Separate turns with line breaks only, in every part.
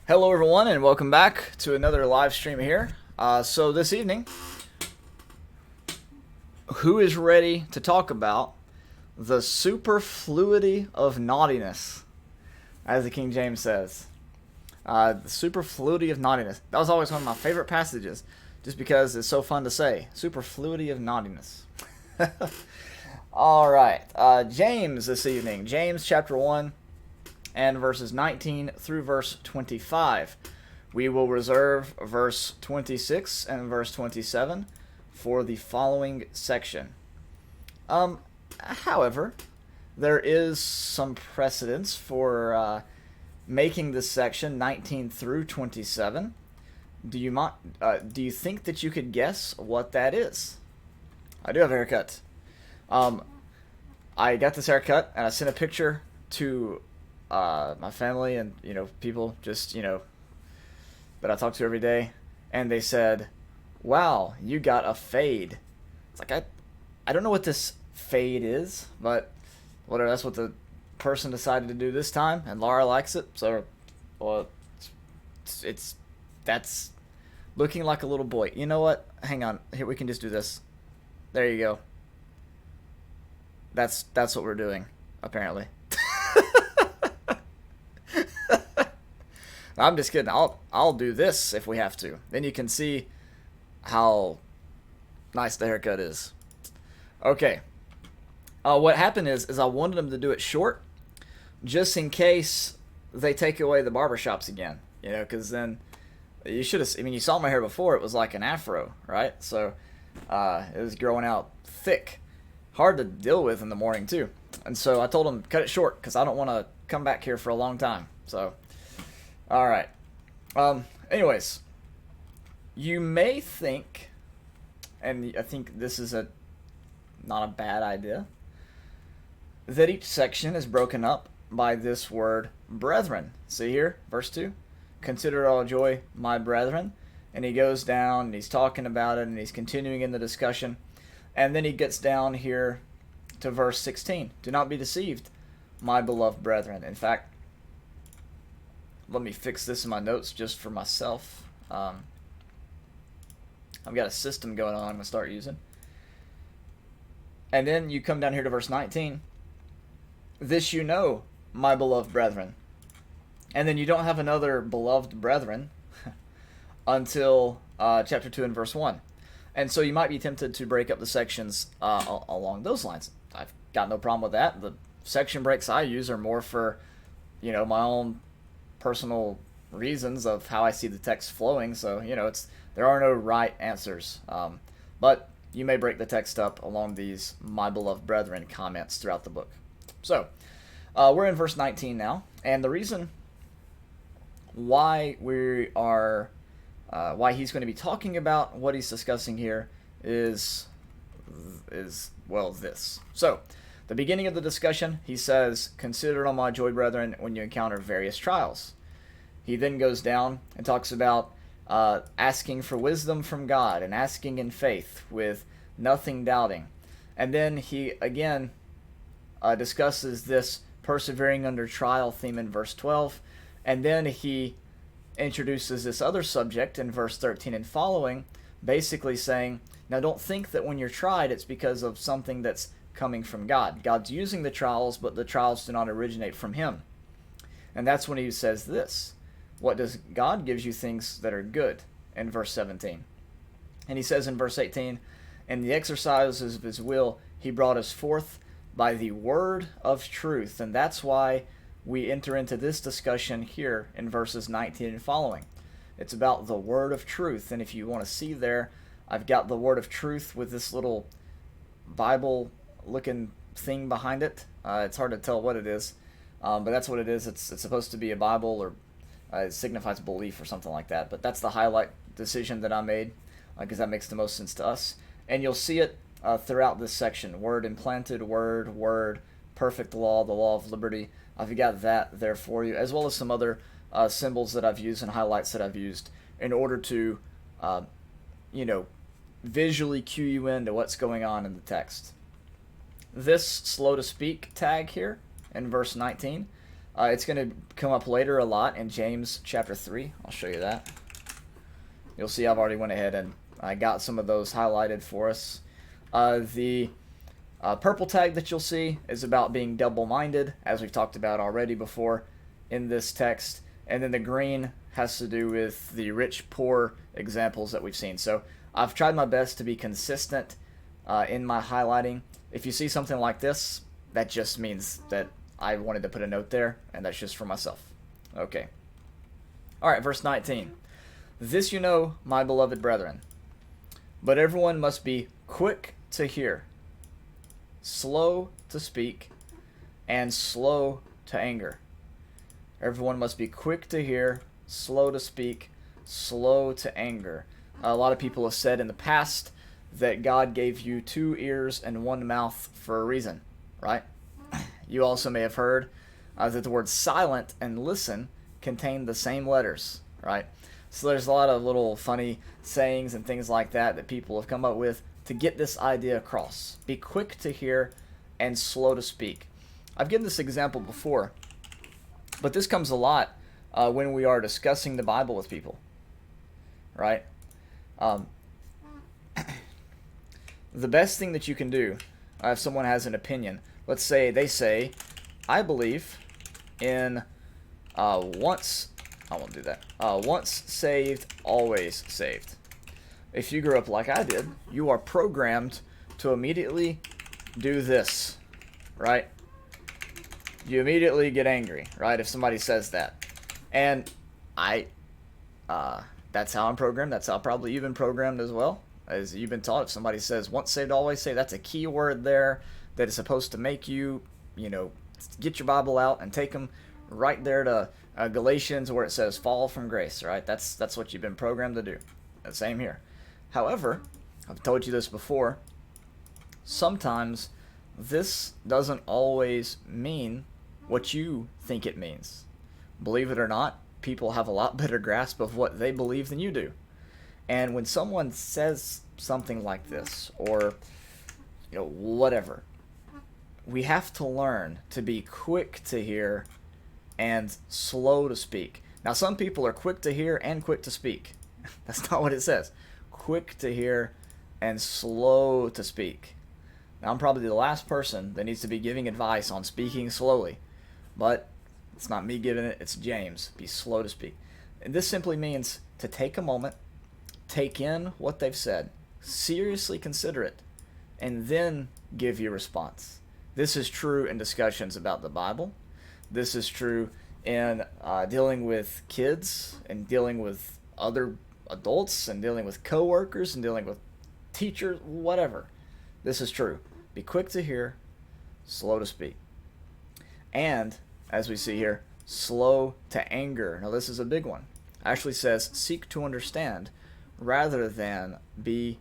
Hello everyone and welcome back to another live stream here. So this evening, who is ready to talk about the superfluity of naughtiness, as the King James says? The superfluity of naughtiness. That was always one of my favorite passages, just because it's so fun to say. Superfluity of naughtiness. Alright, James this evening. James chapter 1. And verses 19 through verse 25. We will reserve verse 26 and verse 27 for the following section. However, there is some precedence for making this section 19 through 27. Do you think that you could guess what that is? I do have a haircut. I got this haircut and I sent a picture to my family and people just that I talk to every day, and they said, "Wow, you got a fade." It's like I don't know what this fade is, but whatever. That's what the person decided to do this time, and Laura likes it. So, well, that's looking like a little boy. You know what? Hang on. Here, we can just do this. There you go. That's what we're doing, apparently. I'm just kidding. I'll do this if we have to. Then you can see how nice the haircut is. Okay. What happened is I wanted them to do it short, just in case they take away the barbershops again. Because then you should have. I mean, you saw my hair before. It was like an afro, right? So it was growing out thick, hard to deal with in the morning too. And so I told them cut it short because I don't want to come back here for a long time. So. All right. Anyways, you may think, and I think this is not a bad idea, that each section is broken up by this word brethren. See here, verse 2. Consider it all joy, my brethren. And he goes down and he's talking about it and he's continuing in the discussion. And then he gets down here to verse 16. Do not be deceived, my beloved brethren. In fact, let me fix this in my notes just for myself. I've got a system going on I'm going to start using. And then you come down here to verse 19. This you know, my beloved brethren. And then you don't have another beloved brethren until chapter 2 and verse 1. And so you might be tempted to break up the sections along those lines. I've got no problem with that. The section breaks I use are more for, my own personal reasons of how I see the text flowing. So there are no right answers, but you may break the text up along these my beloved brethren comments throughout the book. So we're in verse 19 now, and the reason why why he's going to be talking about what he's discussing here is this. So the beginning of the discussion, he says, "Consider it all my joy, brethren, when you encounter various trials." He then goes down and talks about asking for wisdom from God and asking in faith with nothing doubting. And then he again discusses this persevering under trial theme in verse 12. And then he introduces this other subject in verse 13 and following, basically saying, now don't think that when you're tried it's because of something that's coming from God. God's using the trials, but the trials do not originate from him. And that's when he says this. What does God gives you things that are good in verse 17. And he says in verse 18, in the exercises of his will, he brought us forth by the word of truth. And that's why we enter into this discussion here in verses 19 and following. It's about the word of truth. And if you want to see there, I've got the word of truth with this little Bible looking thing behind it. It's hard to tell what it is, but that's what it is. It's supposed to be a Bible, or it signifies belief or something like that. But that's the highlight decision that I made, because that makes the most sense to us. And you'll see it throughout this section. Word implanted, word, perfect law, the law of liberty. I've got that there for you, as well as some other symbols that I've used and highlights that I've used in order to, visually cue you into what's going on in the text. This slow to speak tag here in verse 19 It's going to come up later a lot in James chapter 3. I'll show you that. You'll see I've already went ahead and I got some of those highlighted for us. The purple tag that you'll see is about being double-minded, as we've talked about already before in this text. And then the green has to do with the rich-poor examples that we've seen. So I've tried my best to be consistent in my highlighting. If you see something like this, that just means that I wanted to put a note there, and that's just for myself. Okay. All right, verse 19. This you know, my beloved brethren, but everyone must be quick to hear, slow to speak, and slow to anger. Everyone must be quick to hear, slow to speak, slow to anger. A lot of people have said in the past that God gave you 2 ears and 1 mouth for a reason, right? You also may have heard that the words silent and listen contain the same letters, right? So there's a lot of little funny sayings and things like that people have come up with to get this idea across. Be quick to hear and slow to speak. I've given this example before, but this comes a lot when we are discussing the Bible with people, right? The best thing that you can do if someone has an opinion, let's say they say, I believe in once saved, always saved. If you grew up like I did, you are programmed to immediately do this, right? You immediately get angry, right, if somebody says that. And that's how I'm programmed. That's how probably you've been programmed as well, as you've been taught. If somebody says once saved, always saved, that's a key word there that is supposed to make you, get your Bible out and take them right there to Galatians where it says fall from grace, right? That's what you've been programmed to do. The same here. However, I've told you this before, sometimes this doesn't always mean what you think it means. Believe it or not, people have a lot better grasp of what they believe than you do. And when someone says something like this, or whatever, we have to learn to be quick to hear and slow to speak. Now, some people are quick to hear and quick to speak. That's not what it says. Quick to hear and slow to speak. Now, I'm probably the last person that needs to be giving advice on speaking slowly, but it's not me giving it, it's James. Be slow to speak. And this simply means to take a moment, take in what they've said, seriously consider it, and then give your response. This is true in discussions about the Bible. This is true in dealing with kids and dealing with other adults and dealing with coworkers and dealing with teachers, whatever. This is true. Be quick to hear, slow to speak. And, as we see here, slow to anger. Now, this is a big one. It actually says, seek to understand rather than be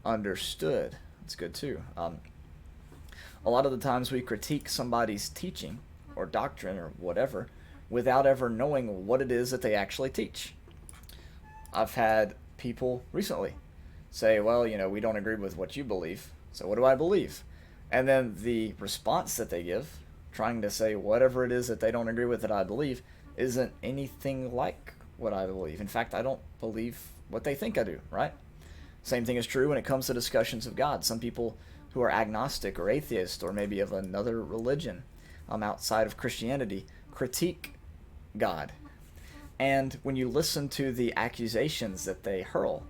understood. That's good, too. A lot of the times we critique somebody's teaching or doctrine or whatever without ever knowing what it is that they actually teach. I've had people recently say, well, we don't agree with what you believe, so what do I believe? And then the response that they give, trying to say whatever it is that they don't agree with that I believe, isn't anything like what I believe. In fact, I don't believe what they think I do, right? Same thing is true when it comes to discussions of God. Some people who are agnostic or atheist or maybe of another religion outside of Christianity critique God. And when you listen to the accusations that they hurl,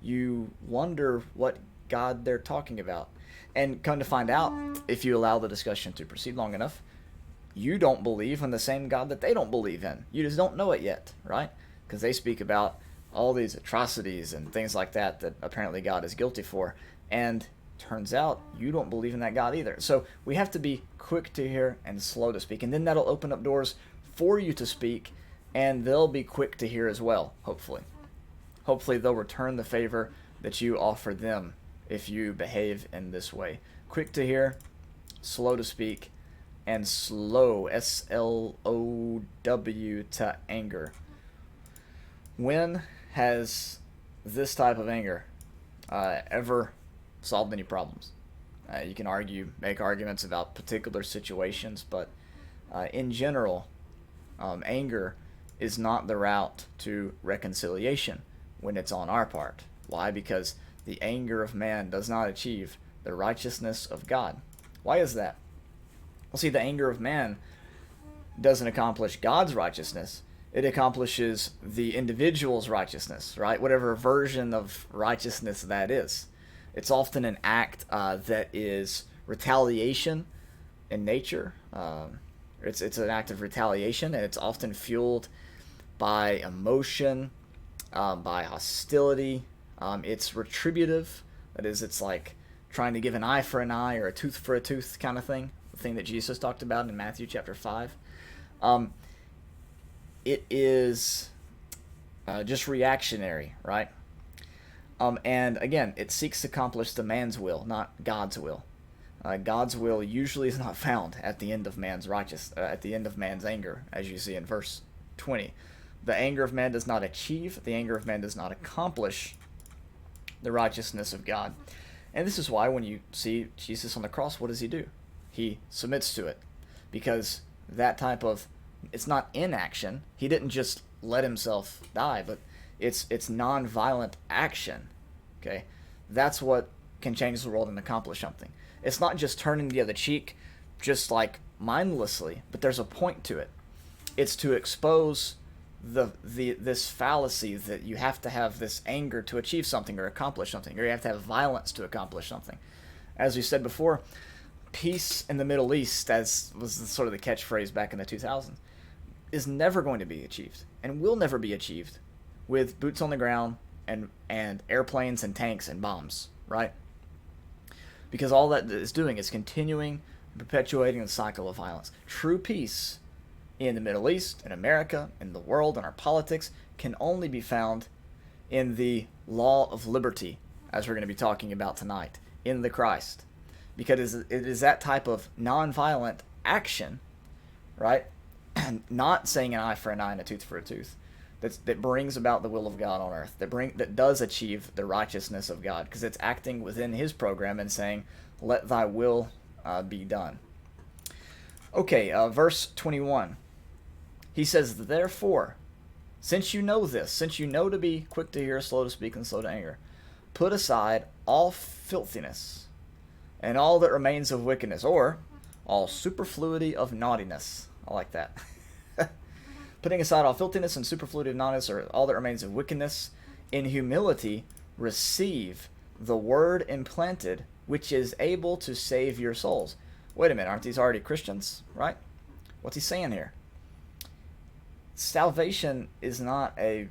you wonder what God they're talking about. And come to find out, if you allow the discussion to proceed long enough, you don't believe in the same God that they don't believe in. You just don't know it yet, right? Because they speak about all these atrocities and things like that that apparently God is guilty for. And turns out you don't believe in that God either. So we have to be quick to hear and slow to speak. And then that'll open up doors for you to speak, and they'll be quick to hear as well, hopefully. Hopefully they'll return the favor that you offer them if you behave in this way. Quick to hear, slow to speak, and slow, S-L-O-W, to anger. When has this type of anger ever solved any problems? You can make arguments about particular situations, but in general, Anger is not the route to reconciliation when it's on our part. Why? Because the anger of man does not achieve the righteousness of God. Why is that? Well, see, the anger of man doesn't accomplish God's righteousness. It accomplishes the individual's righteousness, right? Whatever version of righteousness that is. It's often an act that is retaliation in nature. It's an act of retaliation, and it's often fueled by emotion, by hostility. It's retributive. That is, it's like trying to give an eye for an eye or a tooth for a tooth kind of thing. The thing that Jesus talked about in Matthew chapter 5. It is just reactionary, right? And again, it seeks to accomplish the man's will, not God's will. God's will usually is not found at the end of man's at the end of man's anger, as you see in verse 20. The anger of man does not achieve, the anger of man does not accomplish the righteousness of God. And this is why when you see Jesus on the cross, what does he do? He submits to it. Because that type of, it's not inaction. He didn't just let himself die, but it's non-violent action. Okay? That's what can change the world and accomplish something. It's not just turning the other cheek just like mindlessly, but there's a point to it. It's to expose this fallacy that you have to have this anger to achieve something or accomplish something, or you have to have violence to accomplish something. As we said before, peace in the Middle East, as was sort of the catchphrase back in the 2000s, is never going to be achieved and will never be achieved with boots on the ground and airplanes and tanks and bombs, right? Because all that is doing is continuing and perpetuating the cycle of violence. True peace in the Middle East, in America, in the world, in our politics, can only be found in the law of liberty, as we're going to be talking about tonight, in the Christ. Because it is that type of nonviolent action, right? Not saying an eye for an eye and a tooth for a tooth, that brings about the will of God on earth, that does achieve the righteousness of God, because it's acting within his program and saying, let thy will be done. Okay, verse 21. He says, therefore, since you know this, since you know to be quick to hear, slow to speak, and slow to anger, put aside all filthiness and all that remains of wickedness, or all superfluity of naughtiness. I like that. Putting aside all filthiness and superfluity of naughtiness, or all that remains of wickedness, in humility receive the word implanted, which is able to save your souls. Wait a minute, aren't these already Christians, right? What's he saying here? Salvation is not a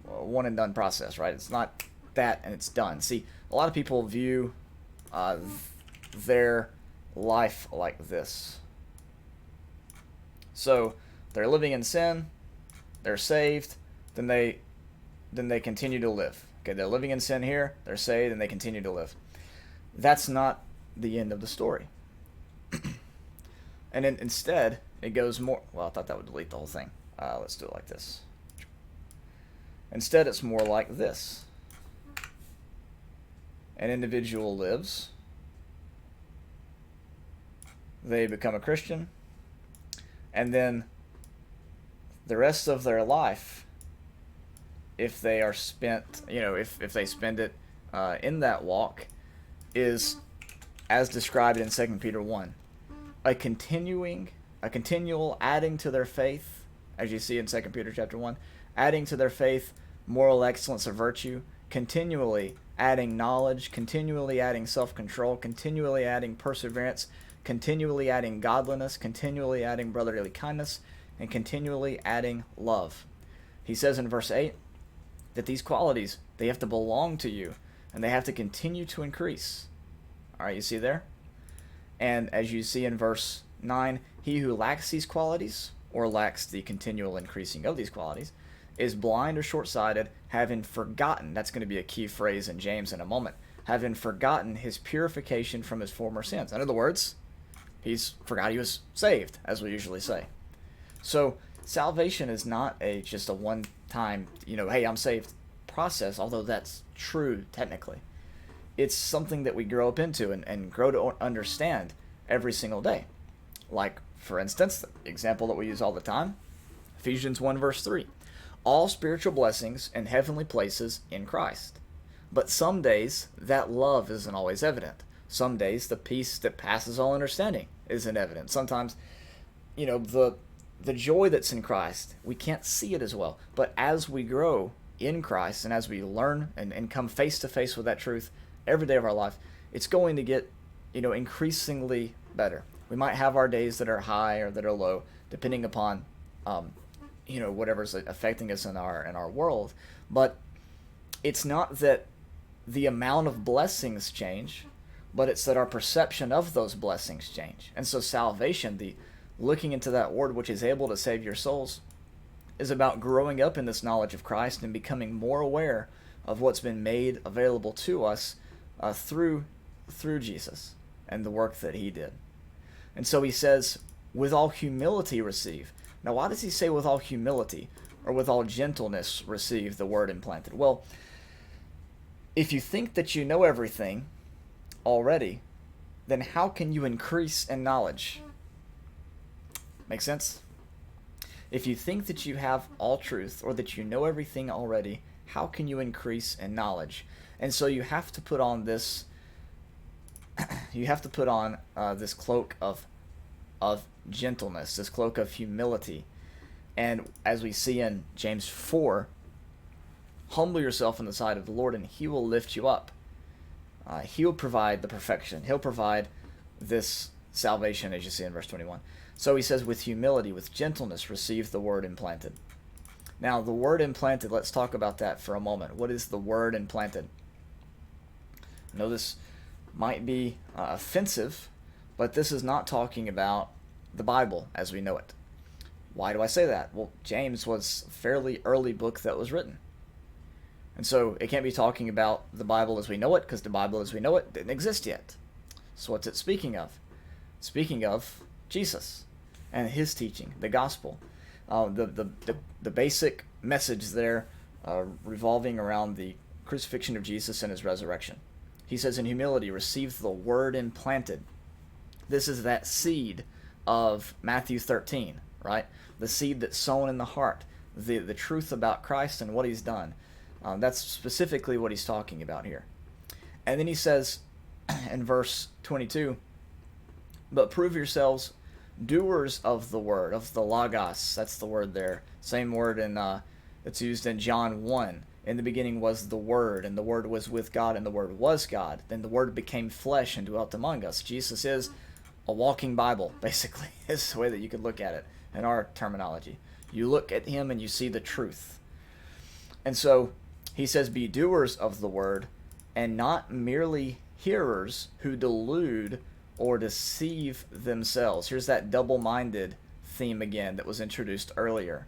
one and done process, right? It's not that and it's done. See, a lot of people view their life like this. So they're living in sin, they're saved, then they continue to live. Okay, they're living in sin here, they're saved, and they continue to live. That's not the end of the story. And then instead, it goes more, well, I thought that would delete the whole thing. Let's do it like this. Instead, it's more like this. An individual lives, they become a Christian, and then the rest of their life, if they are spent, if they spend it in that walk, is as described in 2 Peter 1, a continual adding to their faith, as you see in 2 Peter chapter 1, adding to their faith moral excellence or virtue, continually adding knowledge, continually adding self-control, continually adding perseverance, continually adding godliness, continually adding brotherly kindness, and continually adding love. He says in verse 8 that these qualities, they have to belong to you, and they have to continue to increase. All right, you see there? And as you see in verse 9, he who lacks these qualities, or lacks the continual increasing of these qualities, is blind or short-sighted, having forgotten, that's going to be a key phrase in James in a moment, having forgotten his purification from his former sins. In other words, he's forgot he was saved, as we usually say. So salvation is not just a one-time, hey, I'm saved process, although that's true technically. It's something that we grow up into and grow to understand every single day. Like, for instance, the example that we use all the time, Ephesians 1 verse 3. All spiritual blessings in heavenly places in Christ. But some days that love isn't always evident. Some days the peace that passes all understanding isn't evident. Sometimes, the joy that's in Christ, we can't see it as well. But as we grow in Christ and as we learn and come face to face with that truth every day of our life, it's going to get, increasingly better. We might have our days that are high or that are low, depending upon, whatever's affecting us in our world. But it's not that the amount of blessings change, but it's that our perception of those blessings change. And so salvation, the looking into that word which is able to save your souls, is about growing up in this knowledge of Christ and becoming more aware of what's been made available to us through Jesus and the work that he did. And so he says, with all humility receive. Now, why does he say with all humility or with all gentleness receive the word implanted? Well, if you think that you know everything already, then how can you increase in knowledge? Make sense? If you think that you have all truth or that you know everything already, how can you increase in knowledge? And so you have to put on this this cloak of gentleness, this cloak of humility. And as we see in James 4, humble yourself in the sight of the Lord and he will lift you up. He'll provide the perfection. He'll provide this salvation, as you see in verse 21. So he says, with humility, with gentleness, receive the word implanted. Now, the word implanted, let's talk about that for a moment. What is the word implanted? I know this might be offensive, but this is not talking about the Bible as we know it. Why do I say that? Well, James was a fairly early book that was written. And so it can't be talking about the Bible as we know it, because the Bible as we know it didn't exist yet. So what's it speaking of? Speaking of Jesus and his teaching, the gospel. The basic message there revolving around the crucifixion of Jesus and his resurrection. He says, in humility, receive the word implanted. This is that seed of Matthew 13, right? The seed that's sown in the heart, the truth about Christ and what he's done. That's specifically what he's talking about here. And then he says in verse 22, but prove yourselves doers of the word, of the logos. That's the word there. Same word that's used in John 1. In the beginning was the Word, and the Word was with God, and the Word was God. Then the Word became flesh and dwelt among us. Jesus is a walking Bible, basically, is the way that you could look at it in our terminology. You look at him and you see the truth. And so he says, be doers of the word, and not merely hearers who delude or deceive themselves. Here's that double-minded theme again that was introduced earlier.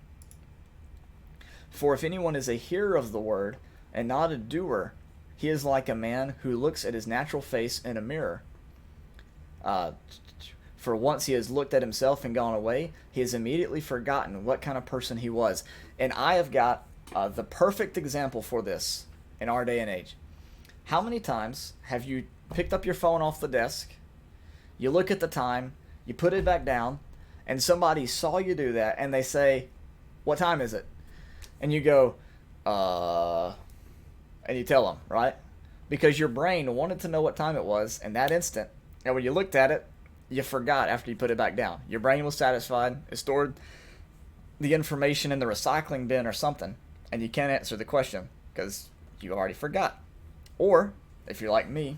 For if anyone is a hearer of the word and not a doer, he is like a man who looks at his natural face in a mirror. For once he has looked at himself and gone away, he has immediately forgotten what kind of person he was. And I have got the perfect example for this in our day and age. How many times have you picked up your phone off the desk, you look at the time, you put it back down, and somebody saw you do that, and they say, what time is it? And you go, and you tell them, right? Because your brain wanted to know what time it was in that instant, and when you looked at it, you forgot after you put it back down. Your brain was satisfied, it stored the information in the recycling bin or something, and you can't answer the question because you already forgot. Or, if you're like me,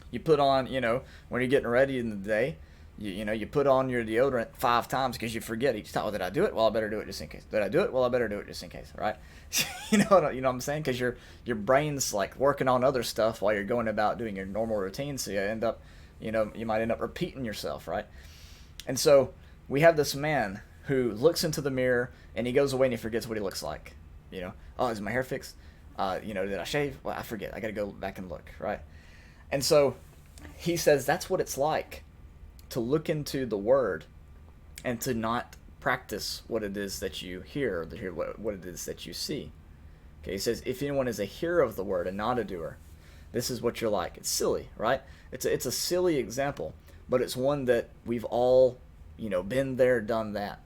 you put on, when you're getting ready in the day, you put on your deodorant 5 times because you forget each time. Oh, did I do it? Well, I better do it just in case. Did I do it? Well, I better do it just in case, right? you know what I'm saying? Because your brain's like working on other stuff while you're going about doing your normal routine, so you end up, you might end up repeating yourself, right? And so we have this man who looks into the mirror and he goes away and he forgets what he looks like. Oh, is my hair fixed? Did I shave? Well, I forget. I got to go back and look, right? And so he says that's what it's like to look into the word and to not practice what it is that you hear, what it is that you see. Okay, he says, if anyone is a hearer of the word and not a doer, this is what you're like. It's silly, right? It's a silly example, but it's one that we've all, been there, done that.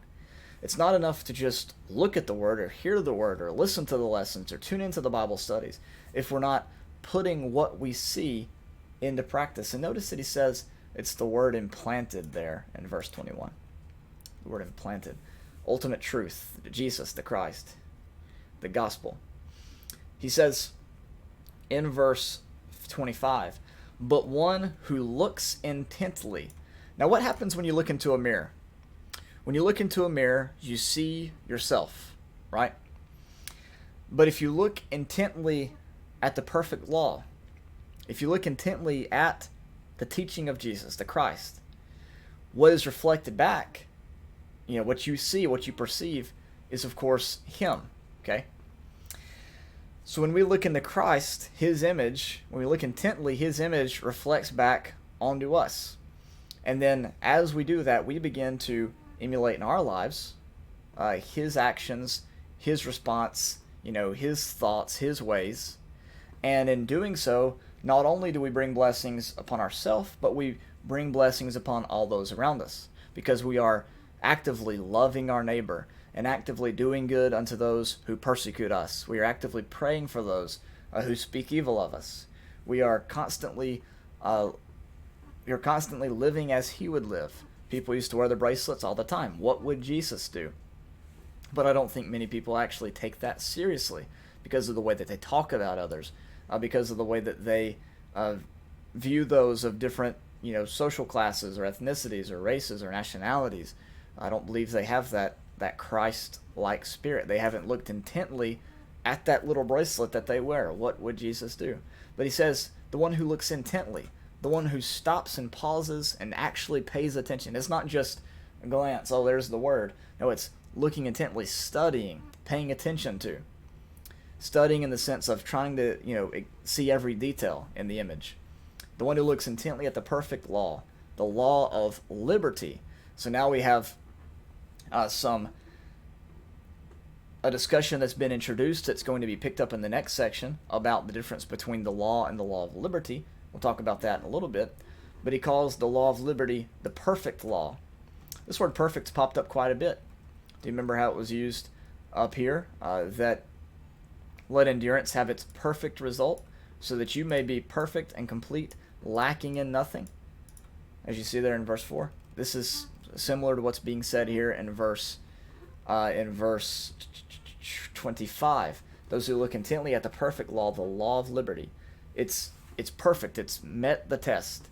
It's not enough to just look at the Word or hear the Word or listen to the lessons or tune into the Bible studies if we're not putting what we see into practice. And notice that he says it's the Word implanted there in verse 21. The Word implanted. Ultimate truth, Jesus, the Christ, the gospel. He says in verse 25, but one who looks intently. Now, what happens when you look into a mirror? When you look into a mirror, you see yourself, right? But if you look intently at the perfect law, if you look intently at the teaching of Jesus, the Christ, what is reflected back, what you see, what you perceive, is of course Him, okay? So when we look into Christ, His image, when we look intently, His image reflects back onto us. And then as we do that, we begin to emulate in our lives His actions, His response, His thoughts, His ways. And in doing so, not only do we bring blessings upon ourselves, but we bring blessings upon all those around us, because we are actively loving our neighbor and actively doing good unto those who persecute us. We are actively praying for those who speak evil of us. We are constantly living as He would live. People used to wear the bracelets all the time. What would Jesus do? But I don't think many people actually take that seriously because of the way that they talk about others, because of the way that they view those of different social classes or ethnicities or races or nationalities. I don't believe they have that Christ-like spirit. They haven't looked intently at that little bracelet that they wear. What would Jesus do? But he says, the one who looks intently, the one who stops and pauses and actually pays attention. It's not just a glance, oh, there's the word. No, it's looking intently, studying, paying attention to. Studying in the sense of trying to, see every detail in the image. The one who looks intently at the perfect law, the law of liberty. So now we have a discussion that's been introduced that's going to be picked up in the next section about the difference between the law and the law of liberty. We'll talk about that in a little bit. But he calls the law of liberty the perfect law. This word perfect's popped up quite a bit. Do you remember how it was used up here? That let endurance have its perfect result, so that you may be perfect and complete, lacking in nothing. As you see there in verse 4. This is similar to what's being said here in verse 25. Those who look intently at the perfect law, the law of liberty. It's perfect. It's met the test.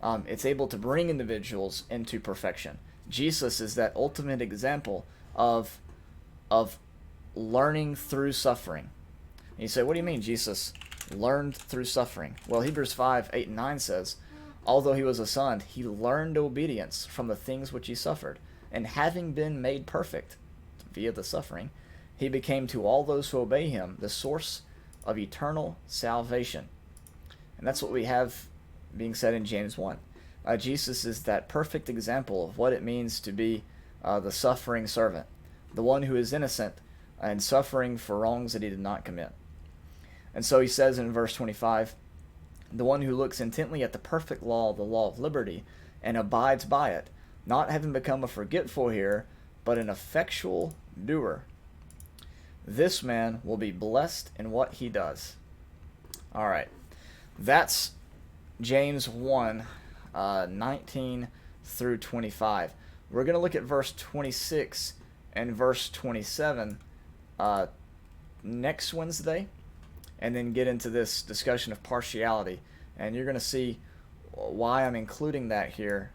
It's able to bring individuals into perfection. Jesus is that ultimate example of learning through suffering. And you say, what do you mean Jesus learned through suffering? Well, Hebrews 5:8-9 says, although he was a son, he learned obedience from the things which he suffered. And having been made perfect via the suffering, he became to all those who obey him the source of eternal salvation. And that's what we have being said in James 1. Jesus is that perfect example of what it means to be the suffering servant, the one who is innocent and suffering for wrongs that he did not commit. And so he says in verse 25, the one who looks intently at the perfect law, the law of liberty, and abides by it, not having become a forgetful hearer, but an effectual doer. This man will be blessed in what he does. All right. That's James 1, 19 through 25. We're going to look at verse 26 and verse 27 next Wednesday, and then get into this discussion of partiality. And you're going to see why I'm including that here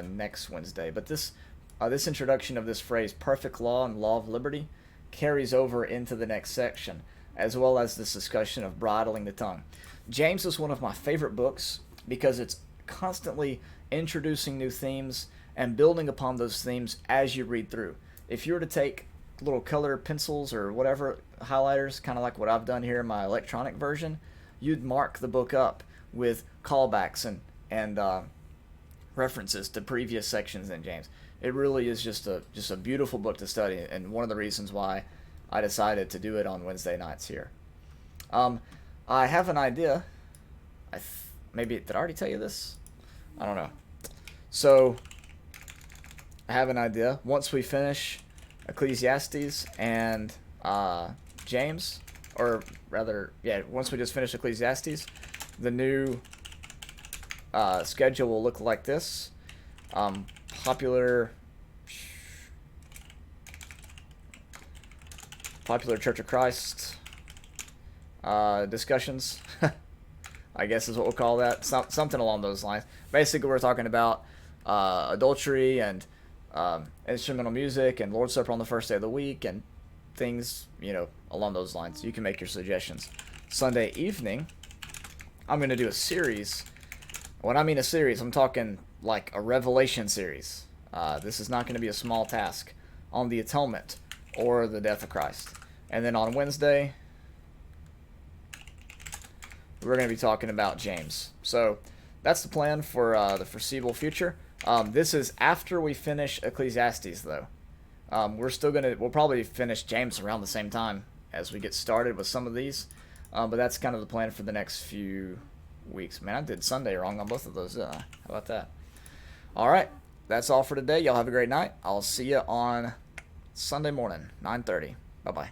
next Wednesday. But this introduction of this phrase, perfect law and law of liberty, carries over into the next section, as well as this discussion of bridling the tongue. James is one of my favorite books because it's constantly introducing new themes and building upon those themes as you read through. If you were to take little color pencils or whatever highlighters, kind of like what I've done here in my electronic version, you'd mark the book up with callbacks and references to previous sections in James. It really is just a beautiful book to study, and one of the reasons why I decided to do it on Wednesday nights here. I have an idea. Maybe did I already tell you this? I don't know. So I have an idea. Once we finish Ecclesiastes and James, or rather, yeah, once we just finish Ecclesiastes, the new schedule will look like this. Popular Church of Christ discussions, I guess is what we'll call that. Something along those lines. Basically, we're talking about adultery and instrumental music and Lord's Supper on the first day of the week and things, along those lines. You can make your suggestions. Sunday evening, I'm going to do a series. When I mean a series, I'm talking like a Revelation series. This is not going to be a small task on the atonement or the death of Christ. And then on Wednesday, we're going to be talking about James. So that's the plan for the foreseeable future. This is after we finish Ecclesiastes, though. We'll probably finish James around the same time as we get started with some of these. But that's kind of the plan for the next few weeks. Man, I did Sunday wrong on both of those. How about that? All right. That's all for today. Y'all have a great night. I'll see you on Sunday morning, 9:30. Bye-bye.